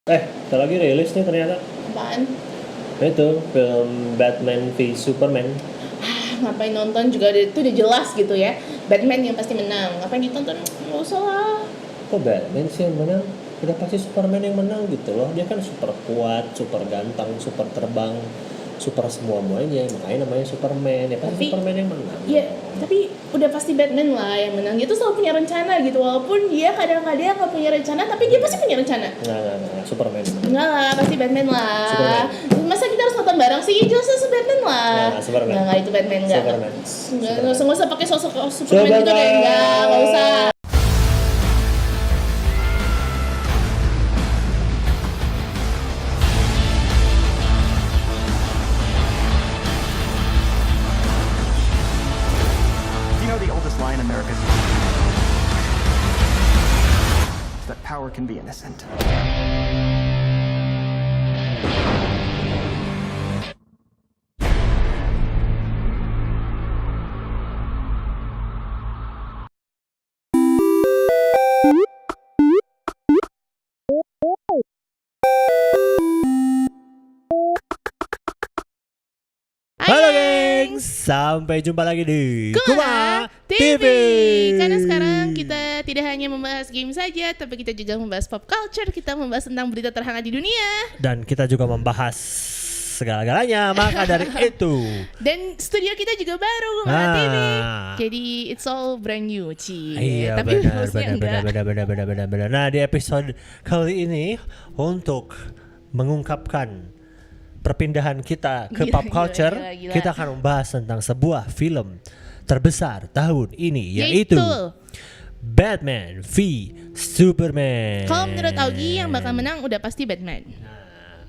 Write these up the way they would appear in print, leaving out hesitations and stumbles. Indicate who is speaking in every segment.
Speaker 1: Bentar lagi rilis nih ternyata.
Speaker 2: Apaan?
Speaker 1: Itu film Batman v Superman.
Speaker 2: Ngapain nonton juga itu udah jelas gitu ya. Batman yang pasti menang. Ngapain ditonton? Nggak usah lah.
Speaker 1: Kok Batman sih yang menang? Udah pasti Superman yang menang gitu loh. Dia kan super kuat, super ganteng, super terbang, super semuanya. Makanya namanya Superman. Ya pasti Superman yang menang.
Speaker 2: Iya, tapi udah pasti Batman lah yang menang. Dia tuh selalu punya rencana gitu. Walaupun dia kadang-kadang nggak punya rencana, tapi dia pasti punya rencana.
Speaker 1: Nggak. Superman.
Speaker 2: Enggak lah, pasti Batman lah.
Speaker 1: Superman.
Speaker 2: Masa kita harus nonton bareng sih? Jelas Batman lah.
Speaker 1: Nggak, Superman.
Speaker 2: Nggak, itu Batman nggak.
Speaker 1: Superman.
Speaker 2: Nggak usah pakai sosok Superman gitu deh. Nggak usah.
Speaker 3: You know the oldest lie in America is that power can be innocent.
Speaker 1: Halo gengs, sampai jumpa lagi di
Speaker 2: Kuma
Speaker 1: TV.
Speaker 2: Karena sekarang kita tidak hanya membahas game saja, tapi kita juga membahas pop culture. Kita membahas tentang berita terhangat di dunia.
Speaker 1: Dan kita juga membahas segala-galanya, maka dari itu.
Speaker 2: Dan studio kita juga baru Kuma TV. Jadi it's all brand new, Ci.
Speaker 1: Iya,
Speaker 2: Tapi
Speaker 1: benar.
Speaker 2: maksudnya enggak.
Speaker 1: Nah, di episode kali ini untuk mengungkapkan perpindahan kita ke pop culture,
Speaker 2: gila.
Speaker 1: kita akan membahas tentang sebuah film terbesar tahun ini, yaitu Batman v Superman.
Speaker 2: Kalau menurut Augie yang bakal menang udah pasti Batman.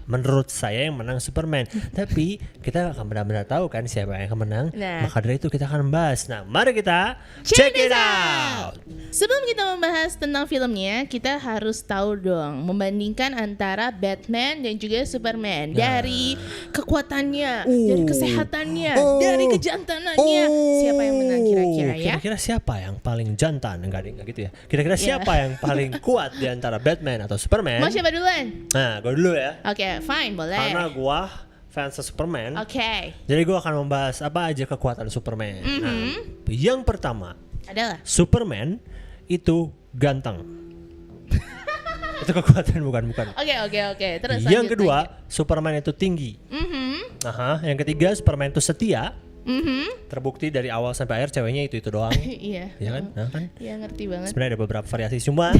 Speaker 1: Menurut saya yang menang Superman, tapi kita akan benar-benar tahu kan siapa yang akan menang.
Speaker 2: Nah.
Speaker 1: Maka dari itu kita akan membahas. Nah, mari kita check it out.
Speaker 2: Sebelum kita membahas tentang filmnya, kita harus tahu dong membandingkan antara Batman dan juga Superman. Dari kekuatannya, dari kesehatannya, dari kejantanannya. Siapa yang menang kira-kira ya?
Speaker 1: Kira-kira siapa yang paling jantan? Enggak gitu ya. Kira-kira siapa yang paling kuat di antara Batman atau Superman?
Speaker 2: Mau siapa duluan?
Speaker 1: Nah, gue dulu ya.
Speaker 2: Oke, fine, boleh.
Speaker 1: Karena gue fans Superman.
Speaker 2: Oke.
Speaker 1: Jadi gue akan membahas apa aja kekuatan Superman. Nah, yang pertama,
Speaker 2: Adalah
Speaker 1: Superman itu ganteng. Itu kekuatan bukan.
Speaker 2: Oke. Terus
Speaker 1: Yang
Speaker 2: lanjut
Speaker 1: kedua,
Speaker 2: lagi.
Speaker 1: Superman itu tinggi. Yang ketiga, Superman itu setia. Terbukti dari awal sampai akhir ceweknya itu doang.
Speaker 2: Iya.
Speaker 1: Ya kan? Nah, kan?
Speaker 2: Iya, ngerti banget.
Speaker 1: Sebenarnya ada beberapa variasi, cuma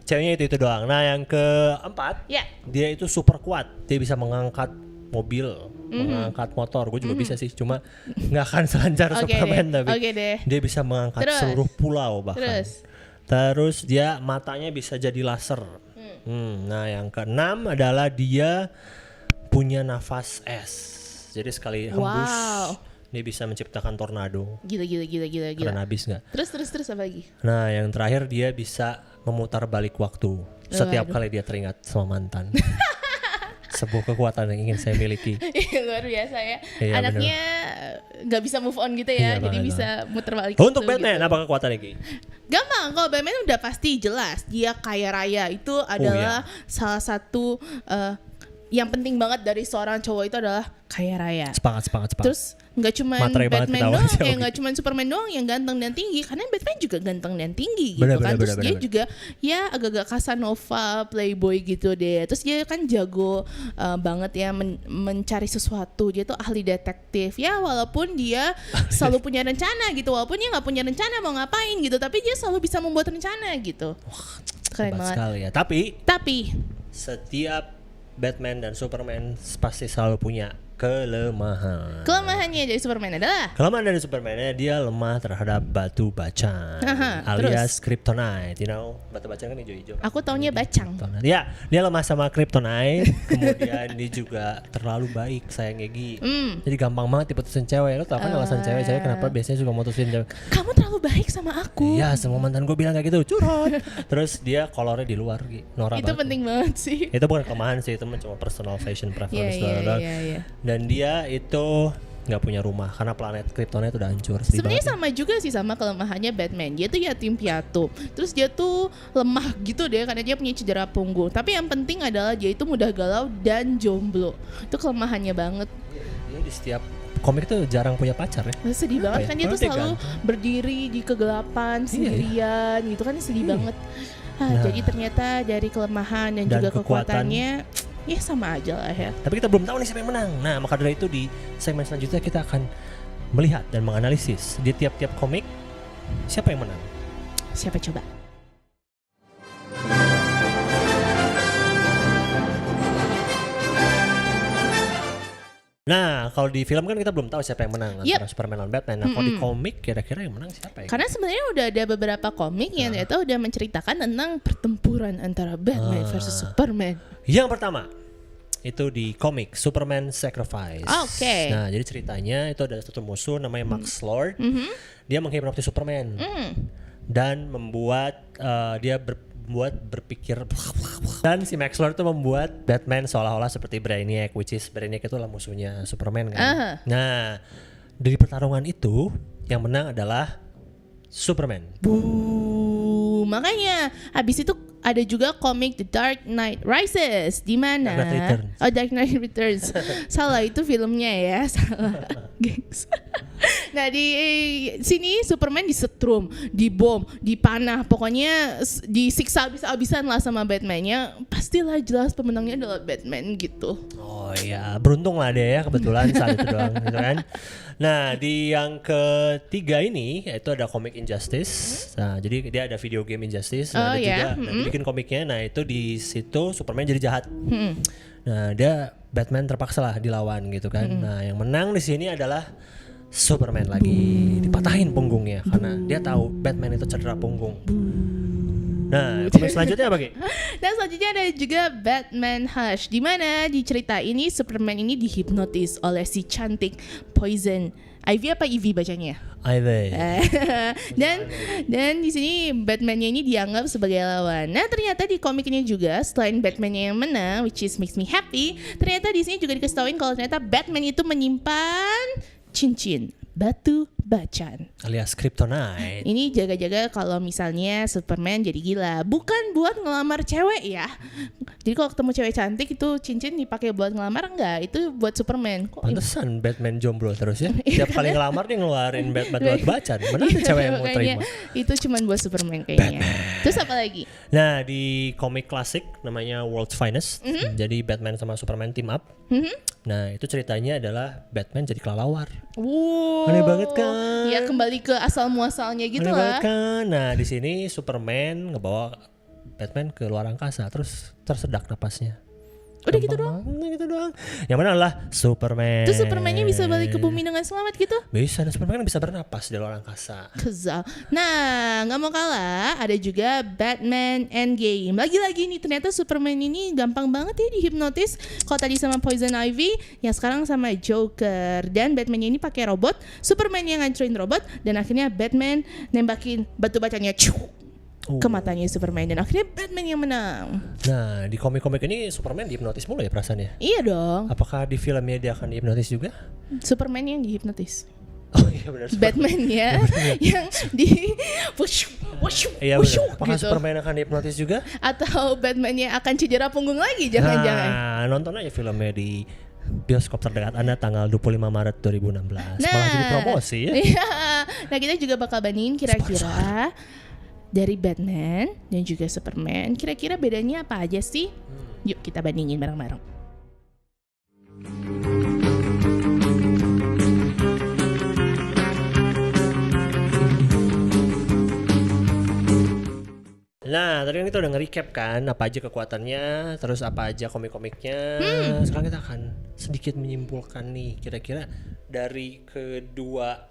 Speaker 1: ceweknya itu doang. Nah, yang keempat,
Speaker 2: Ya.
Speaker 1: dia itu super kuat. Dia bisa mengangkat mobil, mengangkat motor. Gue juga bisa sih, cuma nggak akan selancar
Speaker 2: Oke
Speaker 1: Superman
Speaker 2: deh,
Speaker 1: tapi
Speaker 2: oke deh.
Speaker 1: dia bisa mengangkat
Speaker 2: Terus?
Speaker 1: seluruh pulau bahkan. Terus dia matanya bisa jadi laser. Nah, yang keenam adalah dia punya nafas es. Jadi sekali hembus, dia bisa menciptakan tornado.
Speaker 2: Gila.
Speaker 1: Keren habis nggak?
Speaker 2: Terus apa lagi?
Speaker 1: Nah, yang terakhir dia bisa memutar balik waktu setiap
Speaker 2: Waduh.
Speaker 1: kali dia teringat sama mantan. Sebuah kekuatan yang ingin saya miliki.
Speaker 2: Luar biasa ya.
Speaker 1: Iya,
Speaker 2: Anaknya nggak bisa move on gitu ya,
Speaker 1: Iya,
Speaker 2: jadi
Speaker 1: banget.
Speaker 2: bisa muter balik.
Speaker 1: Untuk
Speaker 2: waktu
Speaker 1: Batman,
Speaker 2: gitu.
Speaker 1: apa kekuatannya Ki?
Speaker 2: Gampang, kalau Batman udah pasti jelas dia kaya raya. Itu adalah salah satu yang penting banget dari seorang cowok itu adalah kaya raya.
Speaker 1: Sepakat.
Speaker 2: Terus nggak cuma
Speaker 1: Materai banget
Speaker 2: Batman
Speaker 1: ketahuan
Speaker 2: doang,
Speaker 1: sih, Ogi.
Speaker 2: nggak cuma Superman doang yang ganteng dan tinggi, karena Batman juga ganteng dan tinggi gitu
Speaker 1: Bener,
Speaker 2: kan.
Speaker 1: bener,
Speaker 2: Terus
Speaker 1: bener,
Speaker 2: dia
Speaker 1: bener.
Speaker 2: juga ya agak-agak Casanova, playboy gitu deh. Terus dia kan jago banget ya mencari sesuatu. Dia tuh ahli detektif ya, walaupun dia selalu punya rencana gitu. Walaupun dia nggak punya rencana mau ngapain gitu, tapi dia selalu bisa membuat rencana gitu. Keren
Speaker 1: Hebat
Speaker 2: banget.
Speaker 1: sekali ya. Tapi
Speaker 2: Tapi
Speaker 1: Batman dan Superman pasti selalu punya kelemahan.
Speaker 2: kelemahannya dari Superman adalah
Speaker 1: Kelemahan dari Superman-nya dia lemah terhadap batu bacang alias kryptonite, you know. Batu bacang kan hijau-hijau.
Speaker 2: aku taunya bacang.
Speaker 1: Ya, dia lemah sama kryptonite. Kemudian dia juga terlalu baik sayangnya Gi. Jadi gampang banget diputusin cewek. Lo tau kan alasan cewek kenapa biasanya suka mutusin cewek?
Speaker 2: Kamu terlalu baik sama aku.
Speaker 1: Iya, semua mantan gue bilang kayak gitu, curhat. Terus dia kolornya di luar Gi. Norak
Speaker 2: Itu
Speaker 1: banget.
Speaker 2: penting banget sih.
Speaker 1: Itu bukan kelemahan sih, itu cuma personal fashion preference
Speaker 2: Iya.
Speaker 1: doang. Dan dia itu nggak punya rumah karena planet Kryptonite udah hancur. Sedih
Speaker 2: Sebenarnya
Speaker 1: banget ya.
Speaker 2: sama juga sih sama kelemahannya Batman. Dia tuh yatim piatu. Terus dia tuh lemah gitu deh karena dia punya cedera punggung. Tapi yang penting adalah dia itu mudah galau dan jomblo. Itu kelemahannya banget.
Speaker 1: Dia di setiap komik tuh jarang punya pacar ya.
Speaker 2: Sedih banget
Speaker 1: ya?
Speaker 2: kan dia tuh
Speaker 1: Padahal dia
Speaker 2: selalu
Speaker 1: ganteng.
Speaker 2: berdiri di kegelapan sendirian gitu kan sedih banget.
Speaker 1: Nah.
Speaker 2: Jadi ternyata dari kelemahan dan
Speaker 1: Dan
Speaker 2: juga
Speaker 1: kekuatan.
Speaker 2: kekuatannya ya sama aja lah ya.
Speaker 1: Tapi kita belum tahu nih siapa yang menang. Nah, maka dari itu di segmen selanjutnya kita akan melihat dan menganalisis di tiap-tiap komik siapa yang menang.
Speaker 2: Siapa coba?
Speaker 1: Nah, kalau di film kan kita belum tahu siapa yang menang
Speaker 2: Yep.
Speaker 1: antara Superman lawan Batman. Nah, kalau di komik kira-kira yang menang siapa ya?
Speaker 2: Karena sebenarnya udah ada beberapa komik yang ternyata udah menceritakan tentang pertempuran antara Batman versus Superman.
Speaker 1: Yang pertama itu di komik Superman Sacrifice.
Speaker 2: Oke.
Speaker 1: Nah, jadi ceritanya itu ada satu musuh namanya Max Lord. Dia menghipnotis Superman dan membuat dia berpikir dan si Max Lord itu membuat Batman seolah-olah seperti Brainiac, which is Brainiac itu adalah musuhnya Superman kan. Nah, dari pertarungan itu yang menang adalah Superman.
Speaker 2: Makanya habis itu ada juga komik The Dark Knight Rises di mana?
Speaker 1: Dark Knight Returns.
Speaker 2: Oh, Dark Knight Returns. Salah itu filmnya ya, salah. Gengs. Nah, di sini Superman disetrum, dibom, dipanah, pokoknya disiksa habis-habisan lah sama Batman-nya. Pastilah jelas pemenangnya adalah Batman gitu.
Speaker 1: Oh iya, beruntung lah dia ya kebetulan saat itu doang gitu kan. Nah, di yang ketiga ini itu ada komik Injustice. Nah, jadi dia ada video game Injustice. Nah, ada juga bikin komiknya. Nah, itu di situ Superman jadi jahat. Nah, dia Batman terpaksa lah dilawan gitu kan. Nah, yang menang di sini adalah Superman lagi, dipatahin punggungnya karena dia tahu Batman itu cedera punggung. Nah, komik selanjutnya apa Ki?
Speaker 2: Dan selanjutnya ada juga Batman Hush, di mana di cerita ini Superman ini dihipnotis oleh si cantik Poison Ivy apa Ivy bacanya?
Speaker 1: Ivy.
Speaker 2: dan di sini Batman-nya ini dianggap sebagai lawan. Nah, ternyata di komik ini juga selain Batman-nya yang menang, which is makes me happy, ternyata di sini juga dikasih tauin kalau ternyata Batman itu menyimpan cincin batu bacan.
Speaker 1: Alias Kryptonite.
Speaker 2: Ini jaga-jaga kalau misalnya Superman jadi gila. Bukan buat ngelamar cewek ya. Jadi kalau ketemu cewek cantik itu cincin dipakai buat ngelamar, enggak. Itu buat Superman. Kok
Speaker 1: Pantesan Batman jomblo terus ya. Tiap kali ngelamar dia ngeluarin batu bacan. Mana ada cewek yang mau
Speaker 2: Makanya
Speaker 1: terima?
Speaker 2: itu cuman buat Superman kayaknya. Terus apa lagi?
Speaker 1: Nah, di komik klasik namanya World's Finest. Jadi Batman sama Superman team up. Nah, itu ceritanya adalah Batman jadi kelelawar.
Speaker 2: Wow.
Speaker 1: Aneh banget kan?
Speaker 2: Ya kembali ke asal muasalnya gitu
Speaker 1: Aneh banget
Speaker 2: lah.
Speaker 1: kan? Nah, di sini Superman ngebawa Batman ke luar angkasa, terus tersedak napasnya.
Speaker 2: Udah gitu doang.
Speaker 1: Gitu doang. Yang mana adalah Superman.
Speaker 2: Terus Superman-nya bisa balik ke bumi dengan selamat gitu?
Speaker 1: Bisa, dan Superman kan bisa bernapas di luar angkasa.
Speaker 2: Kesal. Nah, nggak mau kalah, ada juga Batman Endgame. Lagi-lagi nih ternyata Superman ini gampang banget ya dihipnotis. Kalau tadi sama Poison Ivy, yang sekarang sama Joker. Dan Batman ini pakai robot, Superman yang ngancurin robot, dan akhirnya Batman nembakin batu bacanya ke matanya Superman, dan akhirnya Batman yang menang.
Speaker 1: Nah, di komik-komik ini Superman dihipnotis mulu ya perasaannya?
Speaker 2: Iya dong,
Speaker 1: Apakah di filmnya dia akan dihipnotis juga?
Speaker 2: Superman yang dihipnotis.
Speaker 1: Oh iya benar.
Speaker 2: Batman ya yang di
Speaker 1: Iya benar. Apakah
Speaker 2: gitu.
Speaker 1: Superman akan dihipnotis juga?
Speaker 2: Atau Batman-nya akan cedera punggung lagi, jangan-jangan.
Speaker 1: Nah, nonton aja filmnya di bioskop terdekat Anda tanggal 25 Maret 2016.
Speaker 2: Nah,
Speaker 1: Malah jadi promosi ya.
Speaker 2: Iya. Nah, kita juga bakal bandingin kira-kira dari Batman dan juga Superman, kira-kira bedanya apa aja sih? Yuk kita bandingin bareng-bareng.
Speaker 1: Nah, tadi kan kita udah nge-recap kan apa aja kekuatannya, terus apa aja komik-komiknya. Sekarang kita akan sedikit menyimpulkan nih kira-kira dari kedua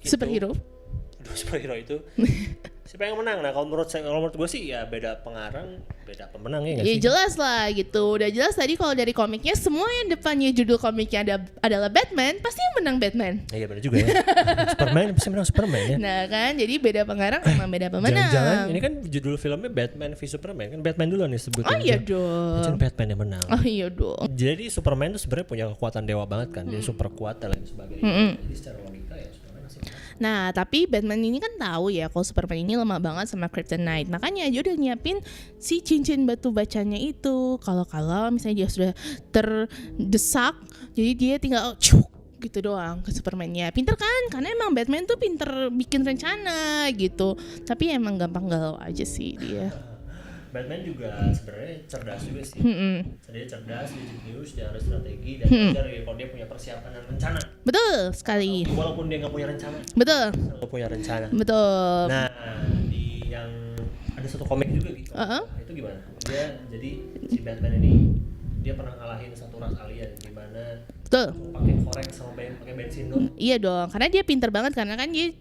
Speaker 1: itu,
Speaker 2: Superhero.
Speaker 1: dua superhero itu siapa yang menang? Nah kalau menurut gue sih ya beda pengarang, beda pemenang ya nggak
Speaker 2: Ya
Speaker 1: sih?
Speaker 2: jelas lah gitu. Udah jelas tadi kalau dari komiknya semua yang depannya judul komiknya adalah Batman, pasti yang menang Batman.
Speaker 1: Iya benar juga ya. Superman pasti menang Superman ya.
Speaker 2: Nah kan, jadi beda pengarang emang beda pemenang.
Speaker 1: Jangan-jangan ini kan judul filmnya Batman v Superman kan Batman dulu nih sebutnya.
Speaker 2: Oh iya dong.
Speaker 1: Jadi Batman yang menang.
Speaker 2: Oh iya dong.
Speaker 1: Jadi Superman tuh sebenarnya punya kekuatan dewa banget kan, dia super kuat dan lain sebagainya. Jadi secara logika ya Superman masih menang.
Speaker 2: Nah, tapi Batman ini kan tahu ya kalau Superman ini lemah banget sama Kryptonite. Makanya dia udah nyiapin si cincin batu bacanya itu. Kalau misalnya dia sudah terdesak, jadi dia tinggal cuk gitu doang ke Superman-nya. Pinter kan? Karena emang Batman tuh pinter bikin rencana gitu. Tapi emang gampang galau aja sih dia.
Speaker 1: Batman juga sebenarnya cerdas juga sih. Dia cerdas, dia jenius, dia harus strategi dan belajar ya kalau dia punya persiapan dan rencana.
Speaker 2: Betul sekali.
Speaker 1: Walaupun dia nggak punya rencana,
Speaker 2: Betul.
Speaker 1: selalu punya rencana.
Speaker 2: Betul.
Speaker 1: Nah, di yang ada satu komik juga gitu. Itu gimana? Dia jadi si Batman ini dia pernah ngalahin satu ras alien di mana
Speaker 2: Betul.
Speaker 1: pakai korek sama pakai bensin dong.
Speaker 2: Iya dong, karena dia pinter banget karena kan dia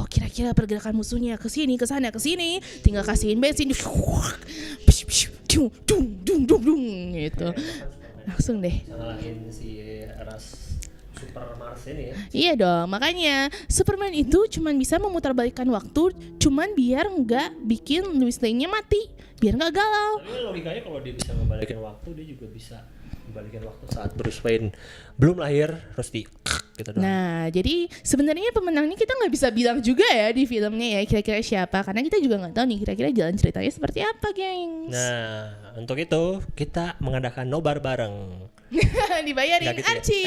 Speaker 2: kira-kira pergerakan musuhnya ke sini, ke sana, ke sini, tinggal kasihin bensin, gitu. Langsung deh.
Speaker 1: Ngalahin si ras Super Mars ini ya.
Speaker 2: Iya dong, makanya Superman itu cuman bisa memutarbalikkan waktu, cuman biar nggak bikin Lois Lane-nya mati, biar nggak galau.
Speaker 1: Tapi logikanya kalau dia bisa membalikin waktu, dia juga bisa membalikin waktu saat Bruce Wayne belum lahir, terus di gitu dong.
Speaker 2: Nah, jadi sebenarnya pemenangnya kita nggak bisa bilang juga ya di filmnya ya kira-kira siapa, karena kita juga nggak tahu nih kira-kira jalan ceritanya seperti apa, gengs.
Speaker 1: Nah, untuk itu kita mengadakan nobar bareng.
Speaker 2: Dibayarin
Speaker 1: Nggak gitu ya?
Speaker 2: Arci.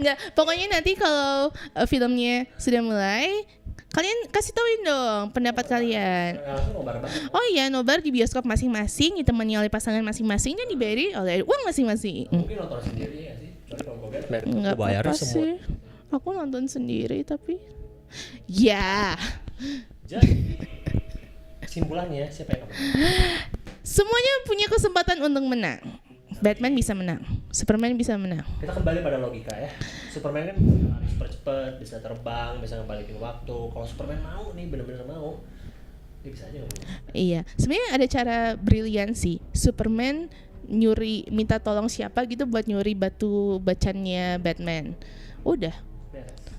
Speaker 2: Nggak, pokoknya nanti kalau filmnya sudah mulai, kalian kasih tauin dong pendapat kalian.
Speaker 1: Langsung nobar bareng.
Speaker 2: Oh iya, nobar di bioskop masing-masing, ditemani oleh pasangan masing-masing dan diberi oleh uang masing-masing.
Speaker 1: Mungkin nonton sendiri ya sih. Tapi kalau gue Batman,
Speaker 2: Nggak
Speaker 1: gue bayarin
Speaker 2: apa-apa
Speaker 1: semua.
Speaker 2: sih. Aku nonton sendiri tapi ya.
Speaker 1: Jadi kesimpulannya siapa yang menang?
Speaker 2: Semuanya punya kesempatan untuk menang. Batman bisa menang, Superman bisa menang.
Speaker 1: Kita kembali pada logika ya. Superman kan bisa lari super cepet, bisa terbang, bisa ngebalikin waktu. Kalau Superman mau nih, bener-bener mau, dia bisa aja ngomong.
Speaker 2: Iya, sebenarnya ada cara brilian sih. Superman nyuri, minta tolong siapa gitu buat nyuri batu bacannya Batman. Udah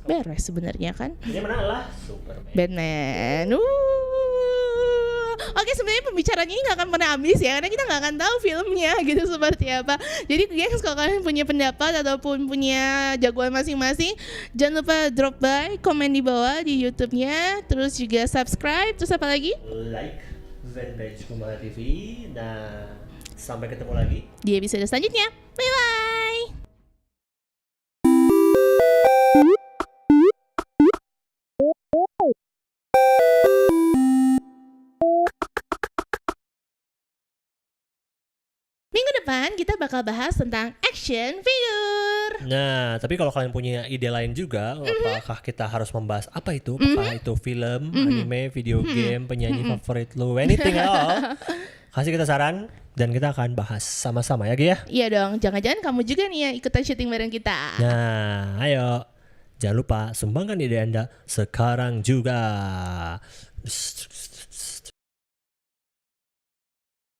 Speaker 2: beres sebenarnya kan.
Speaker 1: Jadi menang lah Superman.
Speaker 2: Batman. Oke, sebenarnya pembicaraan ini nggak akan pernah habis ya, karena kita nggak akan tahu filmnya gitu seperti apa. Jadi gengs, kalau kalian punya pendapat ataupun punya jagoan masing-masing, jangan lupa drop by, komen di bawah di YouTube-nya, terus juga subscribe, terus apa lagi?
Speaker 1: Like fanpage Kumbala TV. Nah, sampai ketemu lagi
Speaker 2: Di episode selanjutnya. Bye bye. Minggu depan kita bakal bahas tentang action figure.
Speaker 1: Nah, tapi kalau kalian punya ide lain juga, apakah kita harus membahas apa itu? Apakah itu film, anime, video game, penyanyi favorit lu, anything at all? Kasih kita saran dan kita akan bahas sama-sama ya, Gi ya?
Speaker 2: Iya dong, jangan-jangan kamu juga nih yang ikutan syuting bareng kita.
Speaker 1: Nah, ayo. Jangan lupa sumbangkan ide Anda sekarang juga.